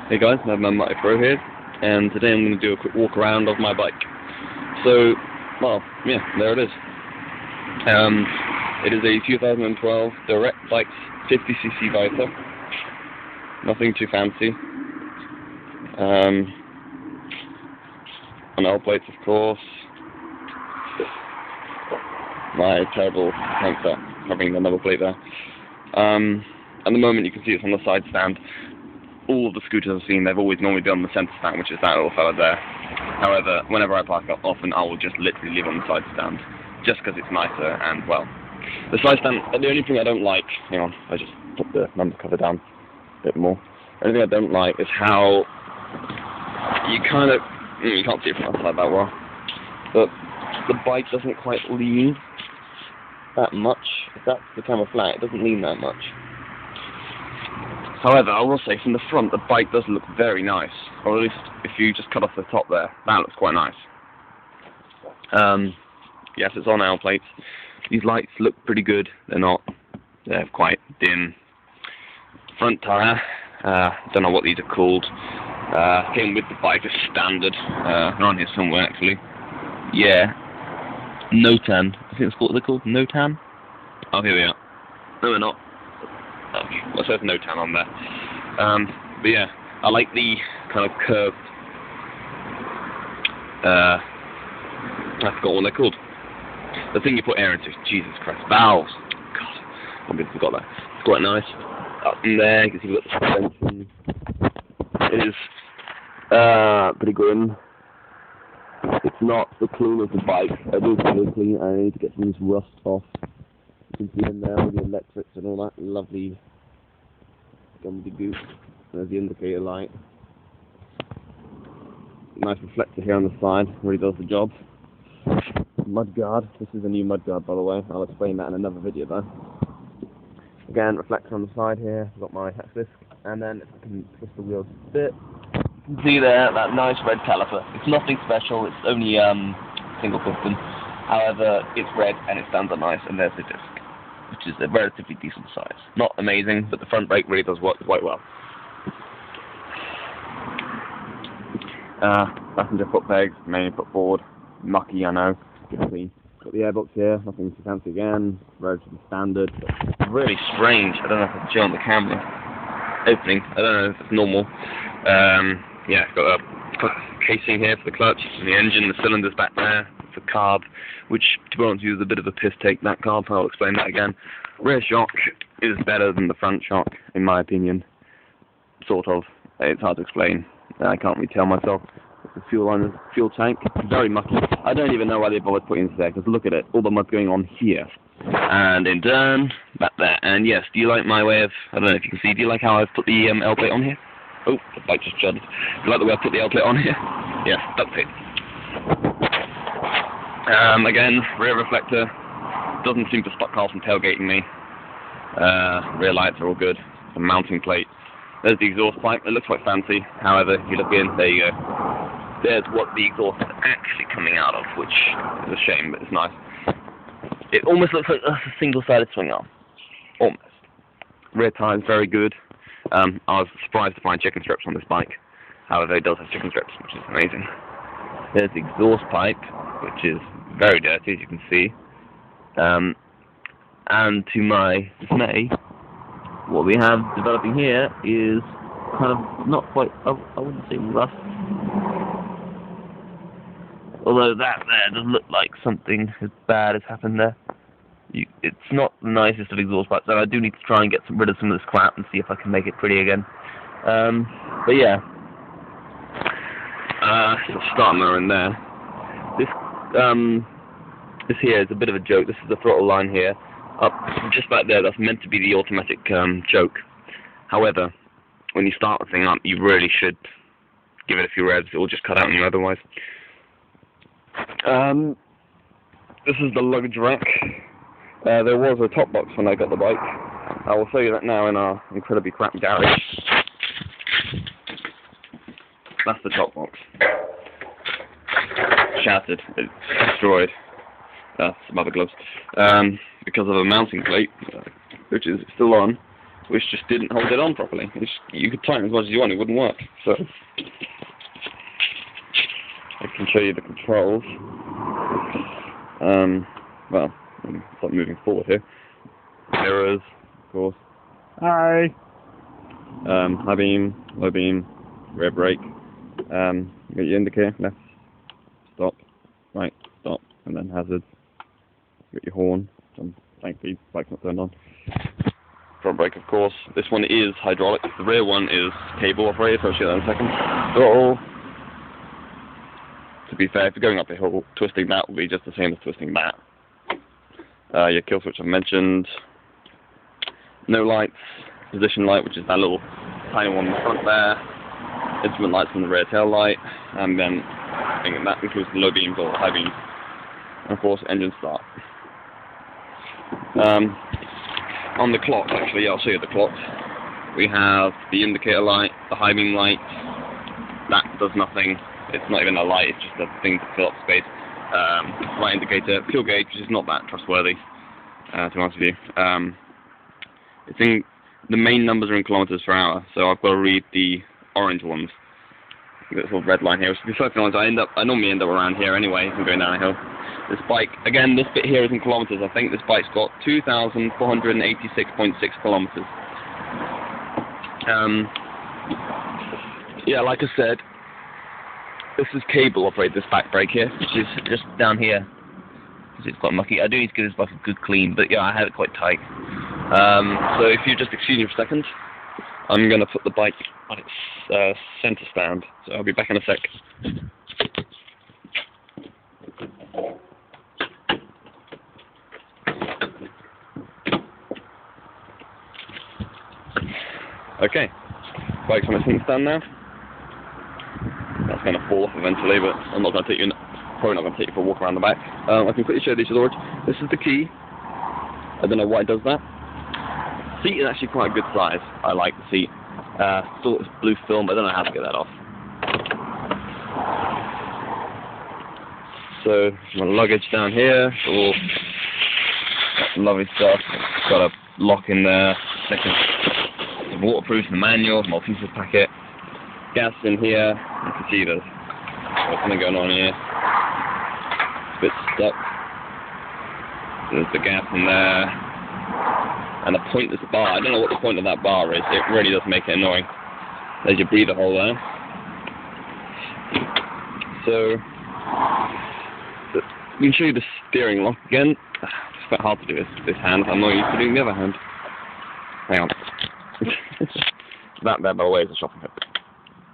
Hey guys, I'm Mike Pro here, and today I'm going to do a quick walk around of my bike. So, well, yeah, there it is. It is a 2012 Direct Bikes 50cc Vita. Nothing too fancy. On L plates, of course. My terrible attempt at having the number plate there. At the moment, you can see it's on the side stand. All of the scooters I've seen, they've always normally been on the centre stand, which is that little fella there. However, whenever I park up, often I will just literally leave on the side stand, just because it's nicer and, well, the side stand, the only thing I don't like, hang on, I just put the number cover down a bit more. The only thing I don't like is how you kind of, you can't see it from outside that well, but the bike doesn't quite lean that much. If that's the camera flat, it doesn't lean that much. However, I will say from the front, the bike does look very nice. Or at least if you just cut off the top there, that looks quite nice. Yes, it's on L plates. These lights look pretty good. They're quite dim. Front tyre, don't know what these are called. Came with the bike as standard. They're on here somewhere actually. Yeah. Notan. I think it's what they're called. Notan? Oh, here they are. No, they're not. Well, there's no tan on there. But yeah, I like the kind of curved, I forgot what they're called. The thing you put air into, Jesus Christ, valves. God, I completely forgot that. It's quite nice. Up in there, you can see we've got the suspension. It is, pretty grim. It's not the clean of the bike. I do feel clean. I need to get some of this rust off. You can see in there all the electrics and all that lovely gumby goop. There's the indicator light. Nice reflector here on the side, really does the job. Mudguard, this is a new mudguard by the way, I'll explain that in another video though. Again, reflector on the side here, I've got my hex disc, and then if I can twist the wheels a bit, you can see there that nice red caliper. It's nothing special, it's only single piston. However, it's red and it stands up nice, and there's the disc, which is a relatively decent size. Not amazing, but the front brake really does work quite well. Passenger foot pegs, mainly put forward. Mucky, I know. Good clean. Got the airbox here, nothing too fancy again. Relatively standard. But really strange. I don't know if I can show on the camera. Opening. I don't know if it's normal. Yeah, got a casing here for the clutch, and the engine, the cylinders back there. The carb, which to be honest with you is a bit of a piss take, that carb. I'll explain that again. Rear shock is better than the front shock, in my opinion. Sort of. It's hard to explain. I can't really tell myself. The fuel line, fuel tank, very mucky. I don't even know why they bothered putting this there, because look at it, all the mud's going on here. And in turn, back there. And yes, do you like my way of, I don't know if you can see, do you like how I've put the L plate on here? Oh, the bike just judged. Do you like the way I put the L plate on here? Yes, duct tape. Again, rear reflector, doesn't seem to stop cars from tailgating me. Rear lights are all good. The mounting plate. There's the exhaust pipe, it looks quite fancy. However, if you look in, there you go. There's what the exhaust is actually coming out of, which is a shame, but it's nice. It almost looks like a single-sided swing arm. Almost. Rear tyres very good. I was surprised to find chicken strips on this bike. However, it does have chicken strips, which is amazing. There's the exhaust pipe, which is very dirty, as you can see. And to my dismay, what we have developing here is kind of not quite, I wouldn't say rust. Although that there does look like something as bad has happened there. It's not the nicest of exhaust pipes, so I do need to try and get rid of some of this crap and see if I can make it pretty again. But yeah. The starter in there. This here is a bit of a joke. This is the throttle line here. Up just back there, that's meant to be the automatic choke. However, when you start the thing up, you really should give it a few revs. It will just cut out on you otherwise. This is the luggage rack. There was a top box when I got the bike. I will show you that now in our incredibly crap garage. That's the top box. Shattered. It's destroyed. Some other gloves. Because of a mounting plate, which is still on. which just didn't hold it on properly. You could tighten as much as you want, it wouldn't work. So I can show you the controls. Well, start moving forward here. Mirrors, of course. Hi. High beam, low beam, rear brake. You got your indicator, left, stop, right, stop, and then hazards. You got your horn. Thankfully, bike's not turned on. Front brake, of course. This one is hydraulic. The rear one is cable operated, so I'll show you that in a second. Throttle. To be fair, if you're going up a hill, twisting that will be just the same as twisting that. Your kill switch I've mentioned. No lights. Position light, which is that little tiny one in the front there. Instrument lights on the rear tail light. And then that includes the low beams or high beams. And of course, engine start. On the clock, actually, I'll show you the clock. We have the indicator light, the high beam light. That does nothing. It's not even a light, it's just a thing to fill up space. Light indicator, fuel gauge, which is not that trustworthy, to be honest with you. It's in, the main numbers are in kilometers per hour, so I've got to read the orange ones. This little red line here, which to be perfectly honest, I normally end up around here anyway, if I'm going down a hill. This bike, again, this bit here is in kilometers. I think this bike's got 2,486.6 kilometers. Yeah, like I said, this is cable operated, this back brake here, which is just down here. It's quite mucky. I do need to give this bike a good clean, but yeah, I have it quite tight. So if you just excuse me for a second, I'm going to put the bike on its centre stand, so I'll be back in a sec. Okay, bike's on its centre stand now. That's going to fall off eventually, but I'm not going to take you, probably not going to take you for a walk around the back. I can quickly show you the storage. This is the key. I don't know why it does that. Seat is actually quite a good size. I like the seat. Sort of blue film. I don't know how to get that off. So my luggage down here. All lovely stuff. Got a lock in there. Second, it's waterproof. The manual, multi-purpose packet. Gas in here. You can see there's something going on here. It's a bit stuck. There's the gas in there. And a pointless bar. I don't know what the point of that bar is. It really does make it annoying. There's your breather hole there. So, we can show you the steering lock again. It's quite hard to do this hand. I'm not used to doing the other hand. Hang on. That there, by the way, is a shopping hook.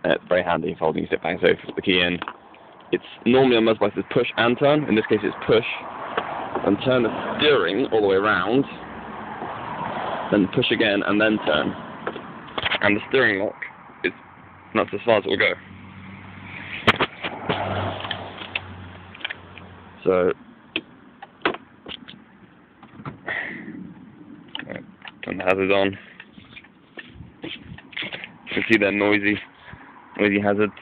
It's very handy if holding your sit back. So if you put the key in, it's normally on most bikes it's push and turn. In this case, it's push and turn the steering all the way around. Then push again and then turn. And the steering lock is that's as far as it will go. So turn the hazards on. You can see they're noisy hazards.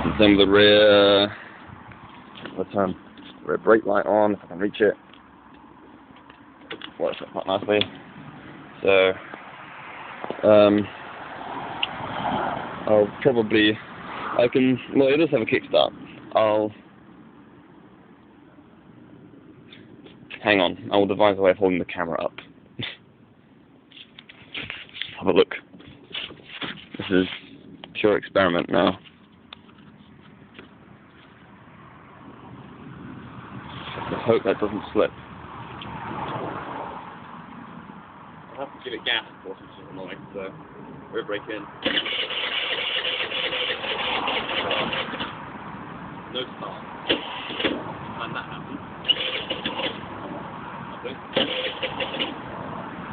And same with the rear. Let's turn rear brake light on if I can reach it. Works quite nicely. So I'll probably well, it does have a kickstart. Hang on, I will devise a way of holding the camera up. Have a look. This is pure experiment now. I hope that doesn't slip. I'll have to give it gas, of course, which is annoying, so we'll break in. No start. And that happens. Nothing.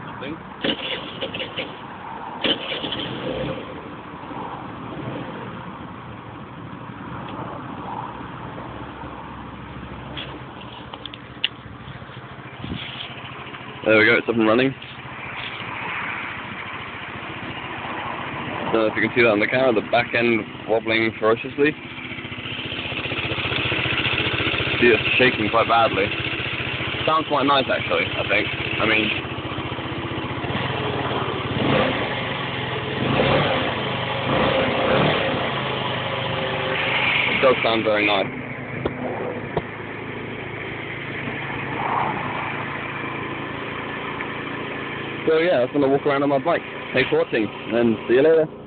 Nothing. There we go, it's up and running. So if you can see that on the camera, the back end wobbling ferociously. See it's shaking quite badly. Sounds quite nice actually, I think. I mean, it does sound very nice. So yeah, I'm gonna walk around on my bike. Thanks for watching, and see you later.